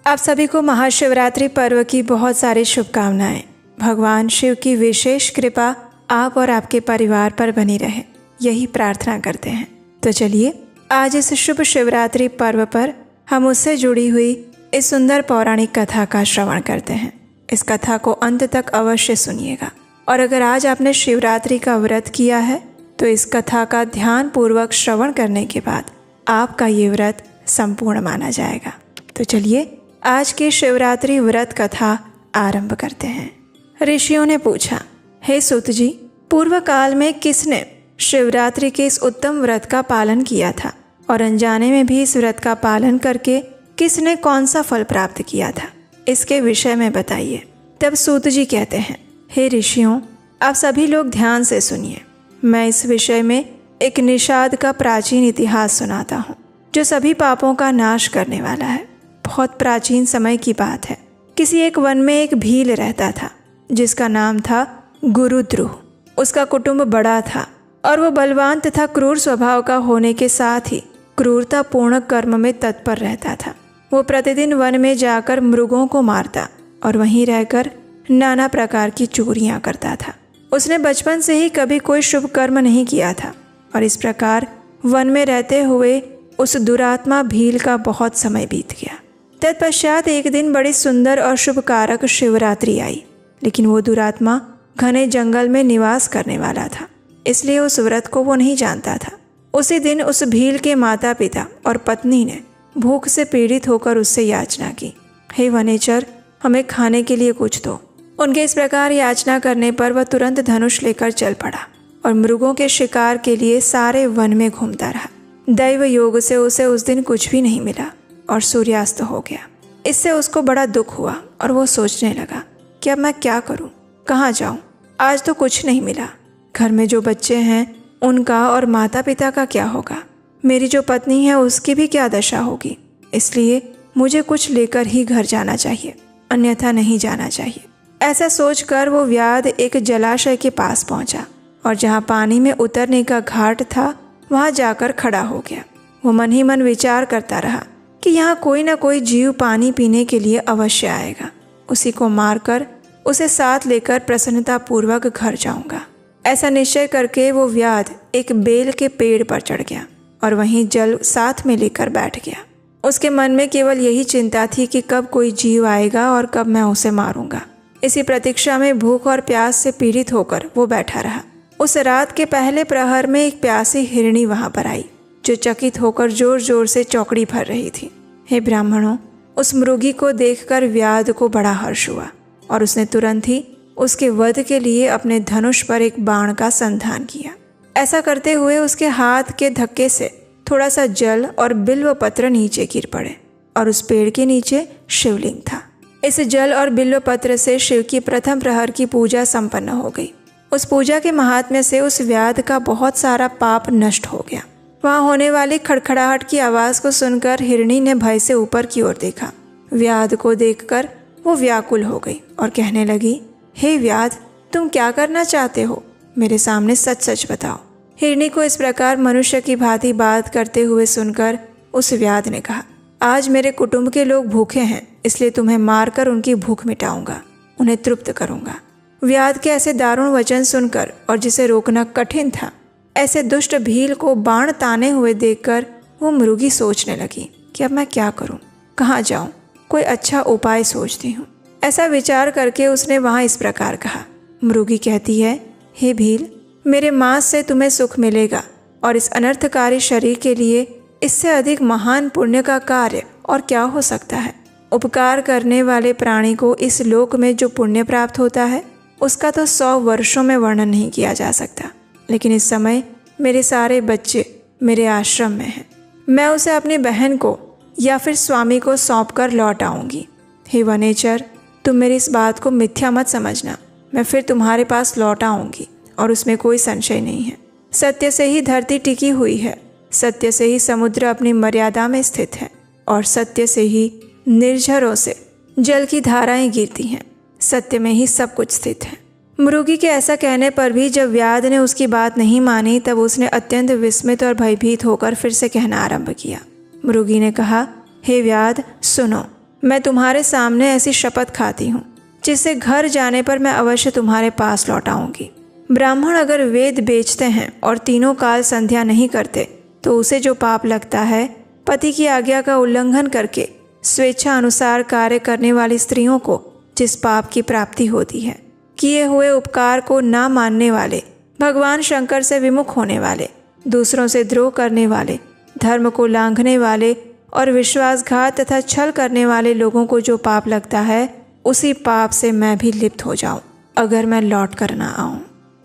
आप सभी को महाशिवरात्रि पर्व की बहुत सारी शुभकामनाएं। भगवान शिव की विशेष कृपा आप और आपके परिवार पर बनी रहे, यही प्रार्थना करते हैं। तो चलिए आज इस शुभ शिवरात्रि पर्व पर हम उससे जुड़ी हुई इस सुंदर पौराणिक कथा का श्रवण करते हैं। इस कथा को अंत तक अवश्य सुनिएगा। और अगर आज आपने शिवरात्रि का व्रत किया है तो इस कथा का ध्यान पूर्वक श्रवण करने के बाद आपका ये व्रत संपूर्ण माना जाएगा। तो चलिए आज की शिवरात्रि व्रत कथा आरंभ करते हैं। ऋषियों ने पूछा, हे सूत जी, पूर्व काल में किसने शिवरात्रि के इस उत्तम व्रत का पालन किया था और अनजाने में भी इस व्रत का पालन करके किसने कौन सा फल प्राप्त किया था, इसके विषय में बताइए। तब सूत जी कहते हैं, हे ऋषियों, आप सभी लोग ध्यान से सुनिए। मैं इस विषय में एक निषाद का प्राचीन इतिहास सुनाता हूँ जो सभी पापों का नाश करने वाला है। बहुत प्राचीन समय की बात है। किसी एक वन में एक भील रहता था जिसका नाम था गुरुद्रुह। उसका कुटुंब बड़ा था और वो बलवान तथा क्रूर स्वभाव का होने के साथ ही क्रूरतापूर्ण कर्म में तत्पर रहता था। वो प्रतिदिन वन में जाकर मृगों को मारता और वहीं रहकर नाना प्रकार की चोरियां करता था। उसने बचपन से ही कभी कोई शुभ कर्म नहीं किया था और इस प्रकार वन में रहते हुए उस दुरात्मा भील का बहुत समय बीत गया। तत्पश्चात एक दिन बड़ी सुंदर और शुभ कारक शिवरात्रि आई, लेकिन वो दुरात्मा घने जंगल में निवास करने वाला था, इसलिए उस व्रत को वो नहीं जानता था। उसी दिन उस भील के माता पिता और पत्नी ने भूख से पीड़ित होकर उससे याचना की, हे वनेचर, हमें खाने के लिए कुछ दो। उनके इस प्रकार याचना करने पर वह तुरंत धनुष लेकर चल पड़ा और मृगों के शिकार के लिए सारे वन में घूमता रहा। दैव योग से उसे उस दिन कुछ भी नहीं मिला और सूर्यास्त हो गया। इससे उसको बड़ा दुख हुआ और वो सोचने लगा कि अब मैं क्या करूं, कहाँ जाऊं, आज तो कुछ नहीं मिला। घर में जो बच्चे हैं उनका और माता पिता का क्या होगा, मेरी जो पत्नी है उसकी भी क्या दशा होगी। इसलिए मुझे कुछ लेकर ही घर जाना चाहिए, अन्यथा नहीं जाना चाहिए। ऐसा सोचकर वो व्याध एक जलाशय के पास पहुंचा और जहाँ पानी में उतरने का घाट था वहाँ जाकर खड़ा हो गया। वो मन ही मन विचार करता रहा कि यहाँ कोई ना कोई जीव पानी पीने के लिए अवश्य आएगा। उसी को मारकर उसे साथ लेकर प्रसन्नता पूर्वक घर जाऊंगा। ऐसा निश्चय करके वो व्याध एक बेल के पेड़ पर चढ़ गया और वहीं जल साथ में लेकर बैठ गया। उसके मन में केवल यही चिंता थी कि कब कोई जीव आएगा और कब मैं उसे मारूंगा। इसी प्रतीक्षा में भूख और प्यास से पीड़ित होकर वो बैठा रहा। उस रात के पहले प्रहर में एक प्यासी हिरणी वहां पर आई जो चकित होकर जोर जोर से चौकड़ी भर रही थी। हे ब्राह्मणों, उस मृगी को देखकर व्याध को बड़ा हर्ष हुआ और उसने तुरंत ही उसके वध के लिए अपने धनुष पर एक बाण का संधान किया। ऐसा करते हुए उसके हाथ के धक्के से थोड़ा सा जल और बिल्व पत्र नीचे गिर पड़े और उस पेड़ के नीचे शिवलिंग था। इस जल और बिल्व पत्र से शिव की प्रथम प्रहर की पूजा संपन्न हो गई। उस पूजा के महात्म्य से उस व्याध का बहुत सारा पाप नष्ट हो गया। वहां होने वाली खड़खड़ाहट की आवाज को सुनकर हिरणी ने भय से ऊपर की ओर देखा। व्याध को देखकर वो व्याकुल हो गई और कहने लगी, हे व्याध, तुम क्या करना चाहते हो, मेरे सामने सच सच बताओ। हिरणी को इस प्रकार मनुष्य की भांति बात करते हुए सुनकर उस व्याध ने कहा, आज मेरे कुटुंब के लोग भूखे हैं, इसलिए तुम्हें मारकर उनकी भूख मिटाऊंगा, उन्हें तृप्त करूंगा। व्याध के ऐसे दारुण वचन सुनकर और जिसे रोकना कठिन था, ऐसे दुष्ट भील को बाण ताने हुए देखकर वो मृगी सोचने लगी कि अब मैं क्या करूं, कहाँ जाऊं, कोई अच्छा उपाय सोचती हूँ। ऐसा विचार करके उसने वहां इस प्रकार कहा। मृगी कहती है, हे भील, मेरे मांस से तुम्हें सुख मिलेगा और इस अनर्थकारी शरीर के लिए इससे अधिक महान पुण्य का कार्य और क्या हो सकता है। उपकार करने वाले प्राणी को इस लोक में जो पुण्य प्राप्त होता है उसका तो 100 वर्षों में वर्णन नहीं किया जा सकता। लेकिन इस समय मेरे सारे बच्चे मेरे आश्रम में हैं। मैं उसे अपनी बहन को या फिर स्वामी को सौंप कर लौट आऊँगी। हे वनेचर, तुम मेरी इस बात को मिथ्या मत समझना। मैं फिर तुम्हारे पास लौट आऊँगी और उसमें कोई संशय नहीं है। सत्य से ही धरती टिकी हुई है, सत्य से ही समुद्र अपनी मर्यादा में स्थित है और सत्य से ही निर्झरों से जल की धाराएं गिरती हैं। सत्य में ही सब कुछ स्थित है। मृगी के ऐसा कहने पर भी जब व्याध ने उसकी बात नहीं मानी तब उसने अत्यंत विस्मित और भयभीत होकर फिर से कहना आरंभ किया। मृगी ने कहा, हे व्याध, सुनो, मैं तुम्हारे सामने ऐसी शपथ खाती हूँ जिससे घर जाने पर मैं अवश्य तुम्हारे पास लौट आऊंगी। ब्राह्मण अगर वेद बेचते हैं और तीनों काल संध्या नहीं करते तो उसे जो पाप लगता है, पति की आज्ञा का उल्लंघन करके स्वेच्छा अनुसार कार्य करने वाली स्त्रियों को जिस पाप की प्राप्ति होती है, किए हुए उपकार को ना मानने वाले, भगवान शंकर से विमुख होने वाले, दूसरों से द्रोह करने वाले, धर्म को लांघने वाले और विश्वासघात तथा छल करने वाले लोगों को जो पाप लगता है, उसी पाप से मैं भी लिप्त हो जाऊं अगर मैं लौट कर ना आऊं।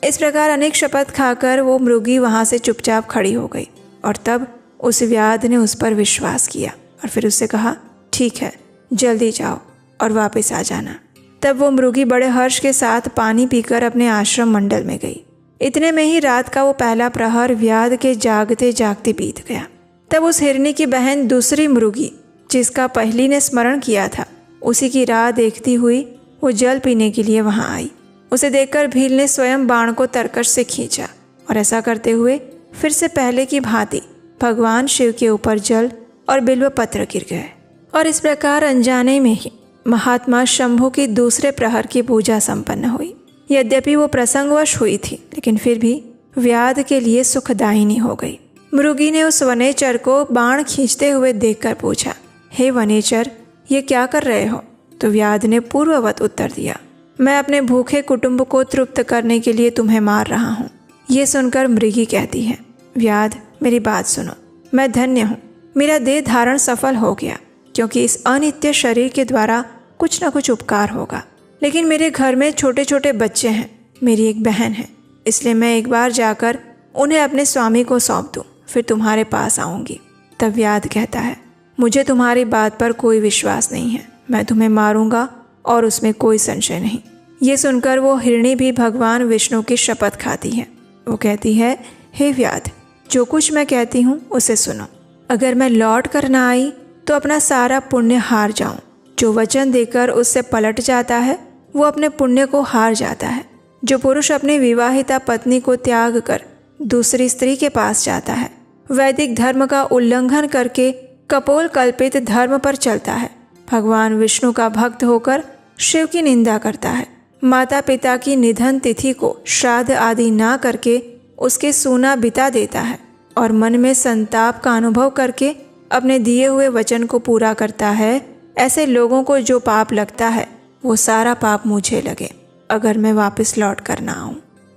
इस प्रकार अनेक शपथ खाकर वो मृगी वहां से चुपचाप खड़ी हो गई और तब उस व्याध ने उस पर विश्वास किया और फिर उससे कहा, ठीक है, जल्दी जाओ और वापस आ जाना। तब वो मृगी बड़े हर्ष के साथ पानी पीकर अपने आश्रम मंडल में गई। इतने में ही रात का वो पहला प्रहर व्याध के जागते जागते बीत गया। तब उस हिरनी की बहन दूसरी मृगी, जिसका पहली ने स्मरण किया था, उसी की राह देखती हुई वो जल पीने के लिए वहां आई। उसे देखकर भील ने स्वयं बाण को तरकश से खींचा और ऐसा करते हुए फिर से पहले की भांति भगवान शिव के ऊपर जल और बिल्व पत्र गिर गए। और इस प्रकार अनजाने में ही महात्मा शंभु की दूसरे प्रहर की पूजा संपन्न हुई। यद्यपि वो प्रसंगवश हुई थी, लेकिन फिर भी व्याध के लिए सुखदायिनी हो गई। मृगी ने उस वनेचर को बाण खींचते हुए देखकर पूछा, हे वनेचर, ये क्या कर रहे हो? तो व्याध ने पूर्ववत उत्तर दिया, मैं अपने भूखे कुटुंब को तृप्त करने के लिए तुम्हें मार रहा हूँ। ये सुनकर मृगी कहती है, व्याध, मेरी बात सुनो, मैं धन्य हूँ, मेरा देह धारण सफल हो गया, क्योंकि इस अनित्य शरीर के द्वारा कुछ न कुछ उपकार होगा। लेकिन मेरे घर में छोटे छोटे बच्चे हैं, मेरी एक बहन है, इसलिए मैं एक बार जाकर उन्हें अपने स्वामी को सौंप दूँ, फिर तुम्हारे पास आऊँगी। तब व्याध कहता है, मुझे तुम्हारी बात पर कोई विश्वास नहीं है, मैं तुम्हें मारूंगा और उसमें कोई संशय नहीं। ये सुनकर वो हिरणी भी भगवान विष्णु की शपथ खाती है। वो कहती है, हे व्याध, जो कुछ मैं कहती हूँ उसे सुनो। अगर मैं लौट कर ना आई तो अपना सारा पुण्य हार जाऊं। जो वचन देकर उससे पलट जाता है वो अपने पुण्य को हार जाता है। जो पुरुष अपनी विवाहिता पत्नी को त्याग कर दूसरी स्त्री के पास जाता है, वैदिक धर्म का उल्लंघन करके कपोल कल्पित धर्म पर चलता है, भगवान विष्णु का भक्त होकर शिव की निंदा करता है, माता पिता की निधन तिथि को श्राद्ध आदि ना करके उसके सूना बिता देता है और मन में संताप का अनुभव करके अपने दिए हुए वचन को पूरा करता है, ऐसे लोगों को जो पाप लगता है वो सारा पाप मुझे लगे अगर मैं वापस लौट कर ना आऊं।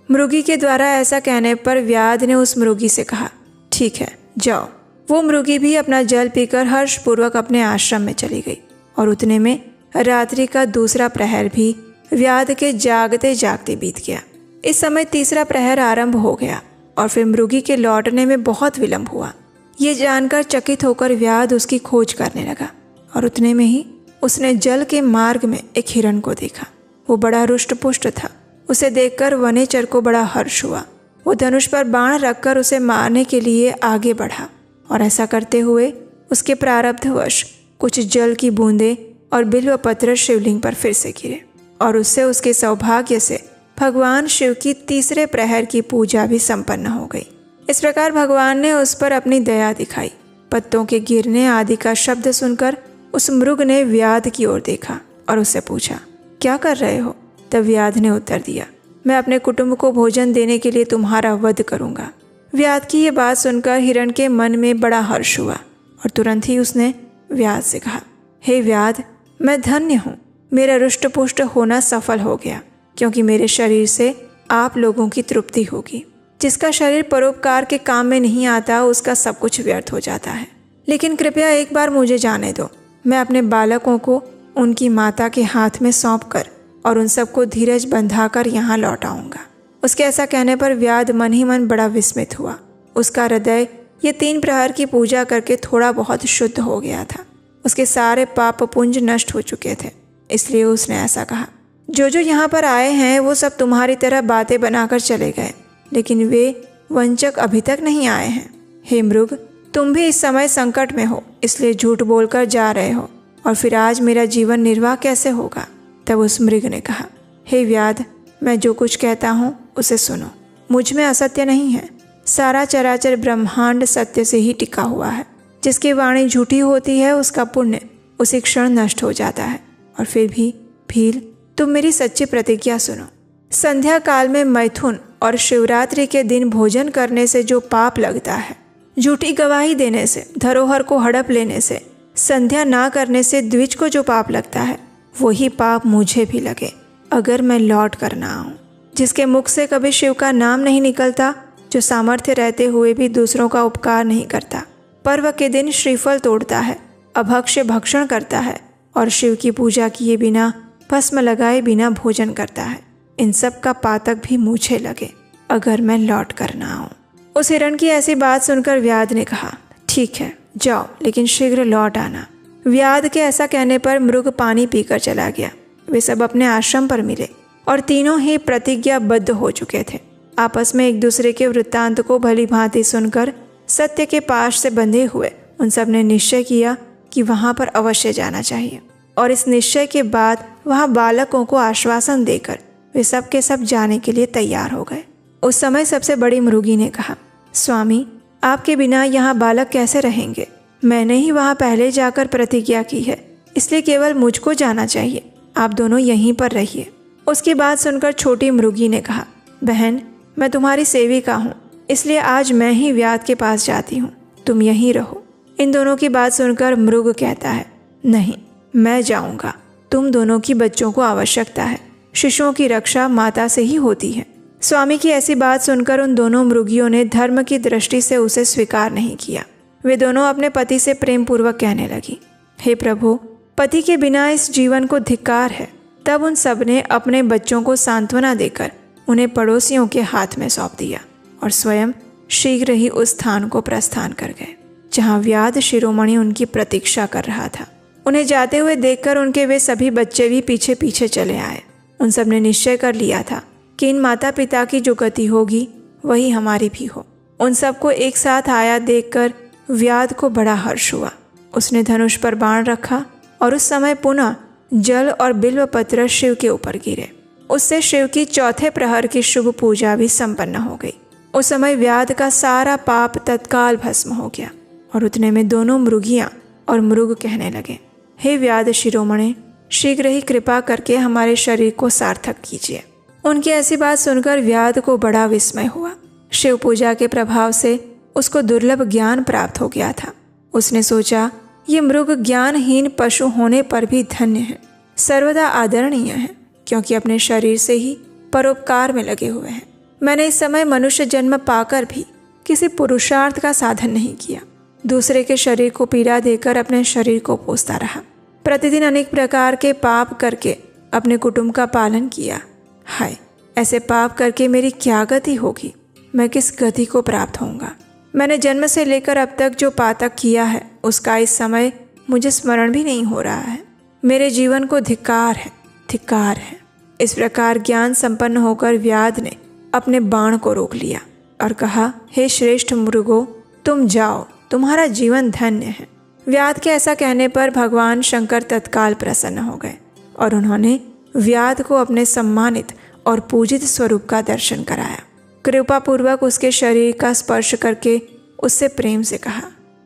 मृगी के द्वारा ऐसा कहने पर व्याध ने उस मृगी से कहा, ठीक है, जाओ। वो मृगी भी अपना जल पीकर हर्षपूर्वक अपने आश्रम में चली गई और उतने में रात्रि का दूसरा प्रहर भी व्याध के जागते जागते बीत गया। इस समय तीसरा प्रहर आरंभ हो गया और फिर मृगी के लौटने में बहुत विलंब हुआ। ये जानकर चकित होकर व्याध उसकी खोज करने लगा और उतने में ही उसने जल के मार्ग में एक हिरण को देखा। वो बड़ा रुष्ट पुष्ट था। उसे देखकर वनेचर को बड़ा हर्ष हुआ। वो धनुष पर बाण रखकर उसे मारने के लिए आगे बढ़ा और ऐसा करते हुए उसके प्रारब्धवश कुछ जल की बूंदें और बिल्व पत्र शिवलिंग पर फिर से गिरे और उससे उसके सौभाग्य से भगवान शिव की तीसरे प्रहर की पूजा भी संपन्न हो गई। इस प्रकार भगवान ने उस पर अपनी दया दिखाई। पत्तों के गिरने आदि का शब्द सुनकर उस मृग ने व्याध की ओर देखा और उससे पूछा, क्या कर रहे हो? तब व्याध ने उत्तर दिया, मैं अपने कुटुंब को भोजन देने के लिए तुम्हारा वध करूंगा। व्याध की ये बात सुनकर हिरण के मन में बड़ा हर्ष हुआ और तुरंत ही उसने व्याध से कहा, हे व्याध, मैं धन्य हूँ, मेरा रुष्ट पुष्ट होना सफल हो गया, क्योंकि मेरे शरीर से आप लोगों की तृप्ति होगी। जिसका शरीर परोपकार के काम में नहीं आता उसका सब कुछ व्यर्थ हो जाता है। लेकिन कृपया एक बार मुझे जाने दो, मैं अपने बालकों को उनकी माता के हाथ में सौंप कर और उन सबको धीरज बंधाकर यहाँ लौट आऊँगा। उसके ऐसा कहने पर व्याध मन ही मन बड़ा विस्मित हुआ। उसका हृदय ये 3 प्रहर की पूजा करके थोड़ा बहुत शुद्ध हो गया था। उसके सारे पाप पुंज नष्ट हो चुके थे। इसलिए उसने ऐसा कहा, जो यहाँ पर आए हैं वो सब तुम्हारी तरह बातें बनाकर चले गए, लेकिन वे वंचक अभी तक नहीं आए हैं। हे मृग, तुम भी इस समय संकट में हो, इसलिए झूठ बोलकर जा रहे हो और फिर आज मेरा जीवन निर्वाह कैसे होगा? तब उस मृग ने कहा, हे व्याध, मैं जो कुछ कहता हूँ उसे सुनो। मुझ में असत्य नहीं है। सारा चराचर ब्रह्मांड सत्य से ही टिका हुआ है। जिसकी वाणी झूठी होती है उसका पुण्य उसी क्षण नष्ट हो जाता है। और फिर भी भील, तुम मेरी सच्ची प्रतिज्ञा सुनो। संध्या काल में मैथुन और शिवरात्रि के दिन भोजन करने से जो पाप लगता है, झूठी गवाही देने से, धरोहर को हड़प लेने से, संध्या ना करने से द्विज को जो पाप लगता है, वही पाप मुझे भी लगे अगर मैं लौट कर ना आऊं। जिसके मुख से कभी शिव का नाम नहीं निकलता, जो सामर्थ्य रहते हुए भी दूसरों का उपकार नहीं करता, पर्व के दिन श्रीफल तोड़ता है, अभक्ष्य भक्षण करता है और शिव की पूजा किए बिना, भस्म लगाए बिना भोजन करता है, इन सब का पातक भी मुझे लगे अगर मैं लौट कर ना आऊं। उस हिरण की ऐसी बात सुनकर व्याध ने कहा, ठीक है जाओ, लेकिन शीघ्र लौट आना। व्याध के ऐसा कहने पर मृग पानी पीकर चला गया। वे सब अपने आश्रम पर मिले और तीनों ही प्रतिज्ञाबद्ध हो चुके थे। आपस में एक दूसरे के वृत्तांत को भली भांति सुनकर सत्य के पाश से बंधे हुए उन सब ने निश्चय किया कि वहां पर अवश्य जाना चाहिए। और इस निश्चय के बाद वहां बालकों को आश्वासन देकर वे सब के सब जाने के लिए तैयार हो गए। उस समय सबसे बड़ी मृगी ने कहा, स्वामी, आपके बिना यहाँ बालक कैसे रहेंगे? मैंने ही वहाँ पहले जाकर प्रतिज्ञा की है, इसलिए केवल मुझको जाना चाहिए। आप दोनों यहीं पर रहिए। उसकी बात सुनकर छोटी मृगी ने कहा, बहन, मैं तुम्हारी सेविका हूँ, इसलिए आज मैं ही व्याध के पास जाती हूँ, तुम यहीं रहो। इन दोनों की बात सुनकर मृग कहता है, नहीं, मैं जाऊँगा। तुम दोनों की बच्चों को आवश्यकता है, शिशुओं की रक्षा माता से ही होती है। स्वामी की ऐसी बात सुनकर उन दोनों मृगियों ने धर्म की दृष्टि से उसे स्वीकार नहीं किया। वे दोनों अपने पति से प्रेम पूर्वक कहने लगी, हे प्रभु, पति के बिना इस जीवन को धिक्कार है। तब उन सब ने अपने बच्चों को सांत्वना देकर उन्हें पड़ोसियों के हाथ में सौंप दिया और स्वयं शीघ्र ही उस स्थान को प्रस्थान कर गए जहाँ व्याध शिरोमणि उनकी प्रतीक्षा कर रहा था। उन्हें जाते हुए देखकर उनके वे सभी बच्चे भी पीछे पीछे चले आए। उन सब ने निश्चय कर लिया था कि इन माता पिता की जो गति होगी वही हमारी भी हो। उन सबको एक साथ आया देखकर व्याध को बड़ा हर्ष हुआ। उसने धनुष पर बाण रखा और उस समय पुनः जल और बिल्व पत्र शिव के ऊपर गिरे। उससे शिव की चौथे प्रहर की शुभ पूजा भी संपन्न हो गई। उस समय व्याध का सारा पाप तत्काल भस्म हो गया। और उतने में दोनों मृगियां और मृग कहने लगे, हे व्याध शिरोमणि, शीघ्र ही कृपा करके हमारे शरीर को सार्थक कीजिए। उनकी ऐसी बात सुनकर व्याध को बड़ा विस्मय हुआ। शिव पूजा के प्रभाव से उसको दुर्लभ ज्ञान प्राप्त हो गया था। उसने सोचा, ये मृग ज्ञानहीन पशु होने पर भी धन्य है, सर्वदा आदरणीय है, क्योंकि अपने शरीर से ही परोपकार में लगे हुए हैं। मैंने इस समय मनुष्य जन्म पाकर भी किसी पुरुषार्थ का साधन नहीं किया। दूसरे के शरीर को पीड़ा देकर अपने शरीर को पोसता रहा। प्रतिदिन अनेक प्रकार के पाप करके अपने कुटुंब का पालन किया। हाय, ऐसे पाप करके मेरी क्या गति होगी? मैं किस गति को प्राप्त होऊंगा? मैंने जन्म से लेकर अब तक जो पातक किया है उसका इस समय मुझे स्मरण भी नहीं हो रहा है। मेरे जीवन को धिक्कार है, धिक्कार है। इस प्रकार ज्ञान संपन्न होकर व्याध ने अपने बाण को रोक लिया और कहा, हे श्रेष्ठ मृगो, तुम जाओ, तुम्हारा जीवन धन्य है। व्याध के ऐसा कहने पर भगवान शंकर तत्काल प्रसन्न हो गए और उन्होंने व्याध को अपने सम्मानित और पूजित स्वरूप का दर्शन कराया। कृपा पूर्वक उसके शरीर का स्पर्श करके उससे प्रेम से कहा,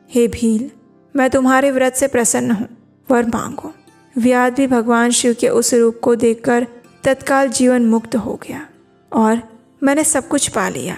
हे भील, मैं तुम्हारे व्रत से प्रसन्न हूँ, वर मांगो। व्याध भी भगवान शिव के उस रूप को देखकर तत्काल जीवन मुक्त हो गया और मैंने सब कुछ पा लिया,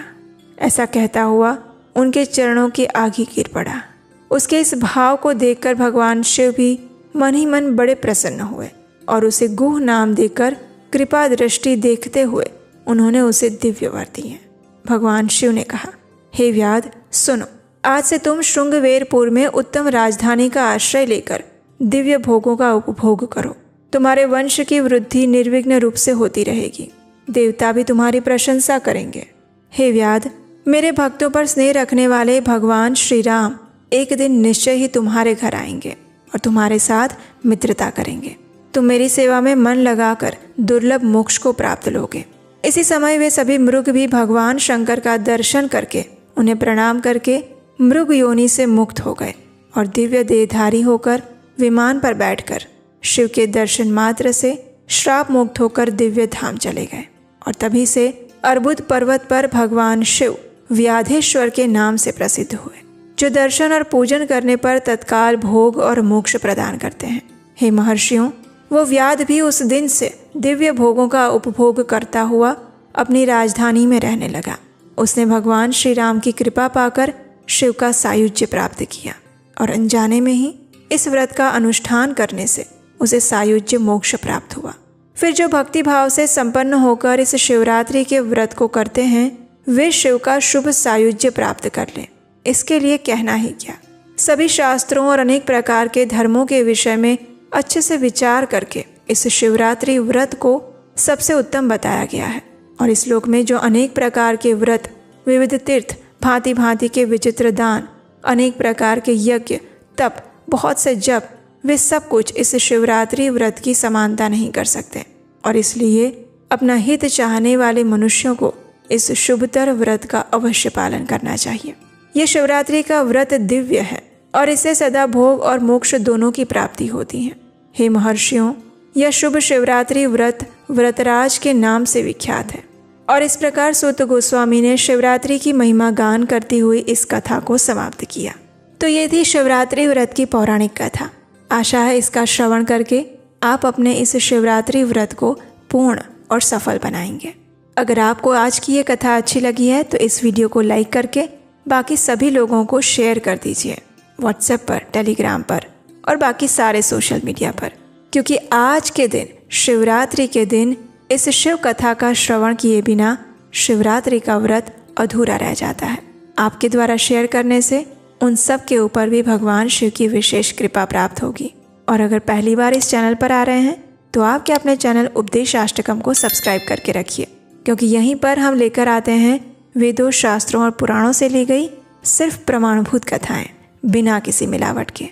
ऐसा कहता हुआ उनके चरणों के आगे गिर पड़ा। उसके इस भाव को देखकर भगवान शिव भी मन ही मन बड़े प्रसन्न हुए और उसे गुह नाम देकर कृपा दृष्टि देखते हुए उन्होंने उसे दिव्य वर दिए। भगवान शिव ने कहा, हे व्याध, सुनो, आज से तुम श्रृंगवेरपुर में उत्तम राजधानी का आश्रय लेकर दिव्य भोगों का उपभोग करो। तुम्हारे वंश की वृद्धि निर्विघ्न रूप से होती रहेगी। देवता भी तुम्हारी प्रशंसा करेंगे। हे व्याध, मेरे भक्तों पर स्नेह रखने वाले भगवान श्री राम एक दिन निश्चय ही तुम्हारे घर आएंगे और तुम्हारे साथ मित्रता करेंगे। तुम मेरी सेवा में मन लगाकर दुर्लभ मोक्ष को प्राप्त लोगे। इसी समय वे सभी मृग भी भगवान शंकर का दर्शन करके उन्हें प्रणाम करके मृग योनि से मुक्त हो गए और दिव्य देहधारी होकर विमान पर बैठकर शिव के दर्शन मात्र से श्राप मुक्त होकर दिव्य धाम चले गए। और तभी से अर्बुद पर्वत पर भगवान शिव व्याधेश्वर के नाम से प्रसिद्ध हुए। जो दर्शन और पूजन करने पर तत्काल भोग और मोक्ष प्रदान करते हैं। हे महर्षियों, वो व्याध भी उस दिन से दिव्य भोगों का उपभोग करता हुआ अपनी राजधानी में रहने लगा। उसने भगवान श्री राम की कृपा पाकर शिव का सायुज्य प्राप्त किया और अनजाने में ही इस व्रत का अनुष्ठान करने से उसे सायुज्य मोक्ष प्राप्त हुआ। फिर जो भक्ति भाव से संपन्न होकर इस शिवरात्रि के व्रत को करते हैं, वे शिव का शुभ सायुज्य प्राप्त कर लें। इसके लिए कहना ही क्या, सभी शास्त्रों और अनेक प्रकार के धर्मों के विषय में अच्छे से विचार करके इस शिवरात्रि व्रत को सबसे उत्तम बताया गया है। और इस श्लोक में जो अनेक प्रकार के व्रत, विविध तीर्थ, भांति भांति के विचित्र दान, अनेक प्रकार के यज्ञ, तप, बहुत से जप, वे सब कुछ इस शिवरात्रि व्रत की समानता नहीं कर सकते। और इसलिए अपना हित चाहने वाले मनुष्यों को इस शुभतर व्रत का अवश्य पालन करना चाहिए। यह शिवरात्रि का व्रत दिव्य है और इससे सदा भोग और मोक्ष दोनों की प्राप्ति होती है। हे महर्षियों, यह शुभ शिवरात्रि व्रत व्रतराज के नाम से विख्यात है। और इस प्रकार सूत गोस्वामी ने शिवरात्रि की महिमा गान करती हुई इस कथा को समाप्त किया। तो ये थी शिवरात्रि व्रत की पौराणिक कथा। आशा है इसका श्रवण करके आप अपने इस शिवरात्रि व्रत को पूर्ण और सफल बनाएंगे। अगर आपको आज की ये कथा अच्छी लगी है तो इस वीडियो को लाइक करके बाकी सभी लोगों को शेयर कर दीजिए, व्हाट्सएप पर, टेलीग्राम पर और बाकी सारे सोशल मीडिया पर, क्योंकि आज के दिन, शिवरात्रि के दिन, इस शिव कथा का श्रवण किए बिना शिवरात्रि का व्रत अधूरा रह जाता है। आपके द्वारा शेयर करने से उन सब के ऊपर भी भगवान शिव की विशेष कृपा प्राप्त होगी। और अगर पहली बार इस चैनल पर आ रहे हैं तो आप क्या अपने चैनल उपदेशाष्टकम को सब्सक्राइब करके रखिए, क्योंकि यहीं पर हम लेकर आते हैं वेदों, शास्त्रों और पुराणों से ली गई सिर्फ प्रमाणभूत कथाएं, बिना किसी मिलावट के।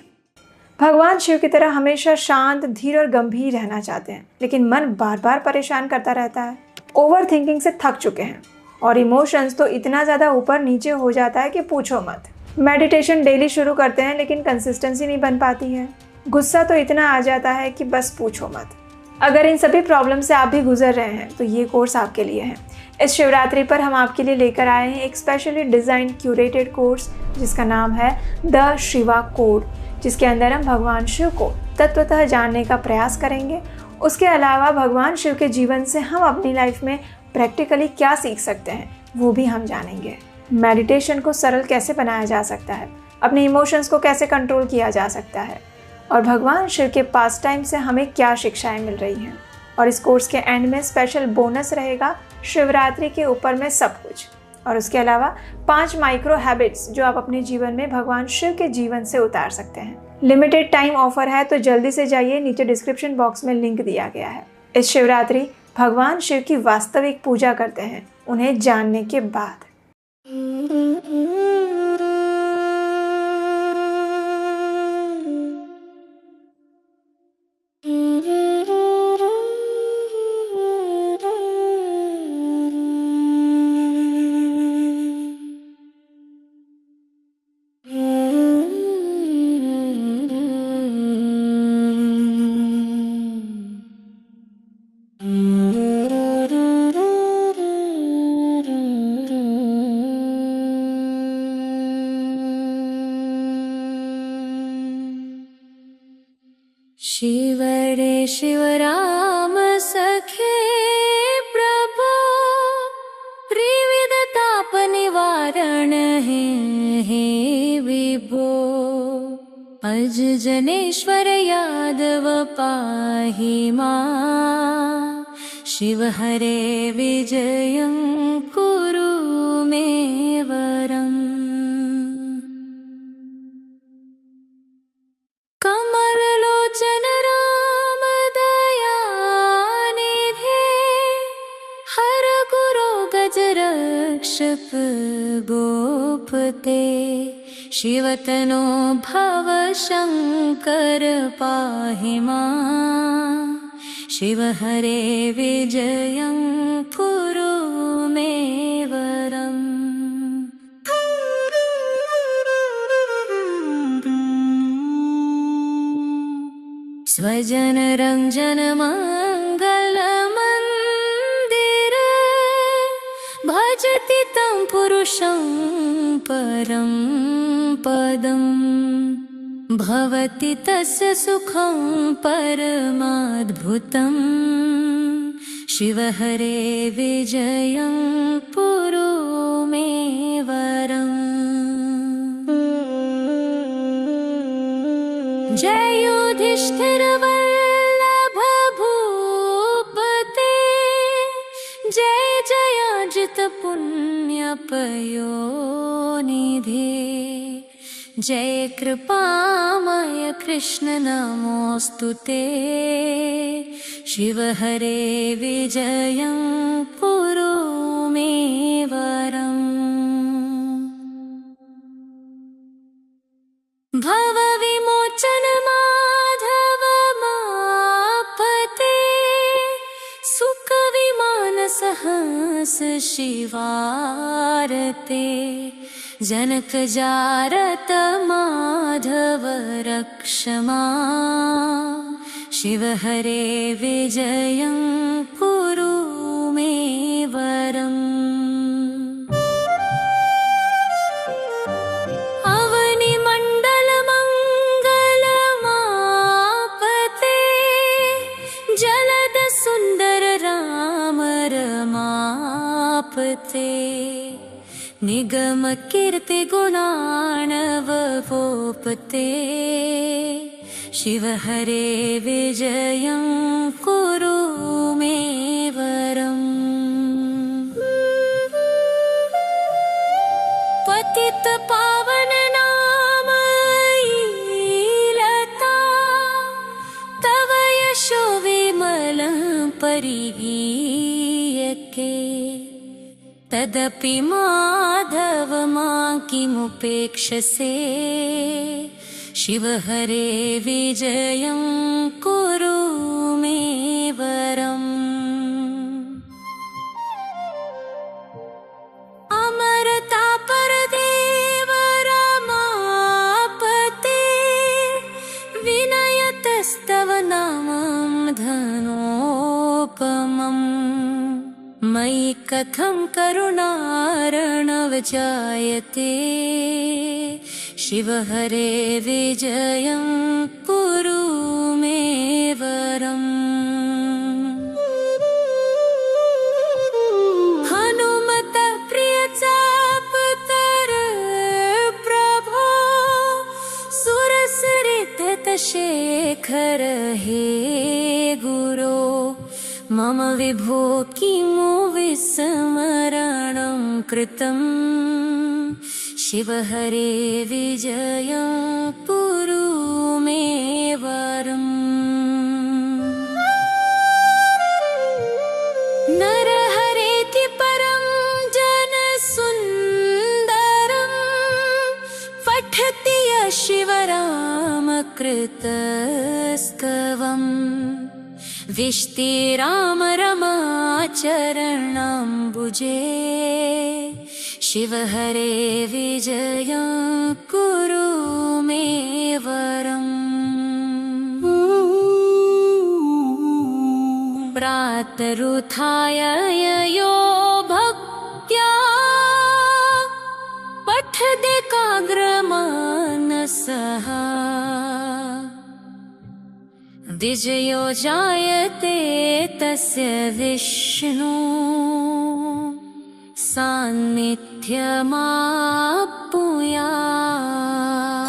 भगवान शिव की तरह हमेशा शांत, धीर और गंभीर रहना चाहते हैं, लेकिन मन बार बार परेशान करता रहता है। ओवर थिंकिंग से थक चुके हैं और इमोशंस तो इतना ज़्यादा ऊपर नीचे हो जाता है कि पूछो मत। मेडिटेशन डेली शुरू करते हैं लेकिन कंसिस्टेंसी नहीं बन पाती है। गुस्सा तो इतना आ जाता है कि बस पूछो मत। अगर इन सभी प्रॉब्लम से आप भी गुजर रहे हैं तो ये कोर्स आपके लिए है। इस शिवरात्रि पर हम आपके लिए लेकर आए हैं एक स्पेशली डिज़ाइन क्यूरेटेड कोर्स जिसका नाम है द शिवा कोड, जिसके अंदर हम भगवान शिव को तत्वतः जानने का प्रयास करेंगे। उसके अलावा भगवान शिव के जीवन से हम अपनी लाइफ में प्रैक्टिकली क्या सीख सकते हैं वो भी हम जानेंगे। मेडिटेशन को सरल कैसे बनाया जा सकता है, अपने इमोशंस को कैसे कंट्रोल किया जा सकता है और भगवान शिव के पास टाइम से हमें क्या शिक्षाएं मिल रही हैं। और इस कोर्स के एंड में स्पेशल बोनस रहेगा शिवरात्रि के ऊपर में सब कुछ। और उसके अलावा 5 माइक्रो हैबिट्स जो आप अपने जीवन में भगवान शिव के जीवन से उतार सकते हैं। लिमिटेड टाइम ऑफर है तो जल्दी से जाइए, नीचे डिस्क्रिप्शन बॉक्स में लिंक दिया गया है। इस शिवरात्रि भगवान शिव की वास्तविक पूजा करते हैं उन्हें जानने के बाद। शिव रे शिव राम सखे प्रभो, त्रिविध ताप निवारण हे विभो। अज जनेश्वर यादव पाहि मां, शिव हरे विजयं कुरु मे वरम्। कमललोचन राम दयानिधे, हर गुरो गज रक्षक गोपते। शिवतनो भव शंकर पाहि मां, शिव हरे विजयं कुरु मे वरम्। स्वजन रंजन मंगल मंदिर, भजति तं पुरुषं परं पदम् भवति तस्य सुखं परमाद्भुतम् शिवहरे विजयं पुरो मे वरम्। जय युधिष्ठिर वल्लभ भूपते जय जयाजित पुण्यपयोनिधे जय कृपामय कृष्ण नमोऽस्तुते शिवहरे विजयं पुरो मे वरम्। भवविमोचन माधव मापते सुखविमान सहस शिवारते जनक जारत माधव रक्षमा शिवहरे विजयं पुरो मे वरम्। अवनिमण्डल मङ्गलमापते जलद सुन्दर राम रमापते निगम कीर्ति गुणाणव गोपते शिवहरे विजयं कुरु मे वरम्। पतित पावन नाम लता तव यशो विमलं परिगीयके तदपि माधव मां किमुपेक्षसे शिवहरे विजयं कुरु मे वरम्। अमरता परदेव रमापते विनयतस्तव नामं धनोपमम् मयि कथं करुणार्णव जायते शिवहरे विजयं कुरु मे वरम्। हनुमत प्रिय चापतर प्रभो सुरसरित शेखर हे गुरो मम विभो किमु विस्मरणं कृतम् शिवहरे विजयं पुरु मे वरम्। नरहरेति परं जनसुन्दरं पठति यः शिवरामकृतस्तवम् विष्टे राम रमाचरणाम्बुजे शिवहरे विजयं कुरु मे वरम्। प्रातरुत्थाय ययो भक्त्या पठदेकाग्रमानसः विजयो जायते तस्य विष्णु सान्निध्यमाप्नुयात्।